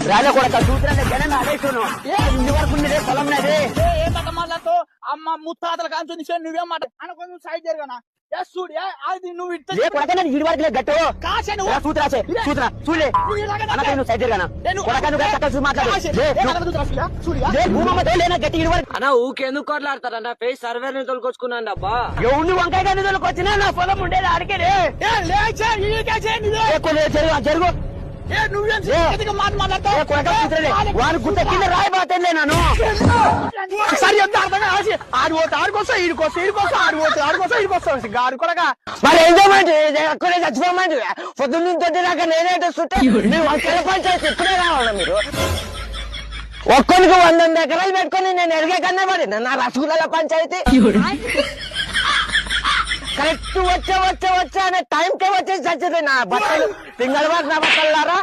రాజా కొడక చూసిన జనం ఆడేసాను ఇంటి వరకు ఉండేదే పొలం నాది. మాటతో అమ్మ ముత్తాతల కాంచుంది నువ్వేం మాట అనుకో నువ్వు సైడ్ జరగనా చూడు అది నువ్వు ఏ కొడక నేను ఇడి వరకు గట్టు కాసే నువ్వు సూత్రాసే సూత్ర చూడలే అన్న నువ్వు సైడ్ జరగనా కొడక నువ్వు చక్కగా మాట్లాడు గట్టి ఇడి వరకు అన్న ఊకెందుకు కొట్లాడతారన్న ఫేస్ సర్వేర్ ని తోలుకొచ్చుకున్నాను అబ్బా. ఎవరిని వంకాయ కానీ వచ్చినా నా పొలం ఉండేది అడిగే జరుగు వాడు గుట్ట కింద రాయబోతుందే నన్ను సరి ఆడిపోతా ఈడికొస్తా ఆడిపోతా గాడు కొడక మరి ఎంజాయ్మెంట్ ఎక్కడే చచ్చిపోమంటే పొద్దున్న తోటి దాకా నేనేటో చుట్టే పంచాయతీ ఇప్పుడే కావాలా మీరు ఒక్కరికి 100 ఎకరాలు పెట్టుకుని నేను ఎరిగే కన్నా పడి నా రసగుల్లాల పంచాయతీ కరెక్ట్ వచ్చా అనే టైంకే వచ్చేసి చచ్చింది నా బట్టలు సింగల్ వారు నా బట్టలారా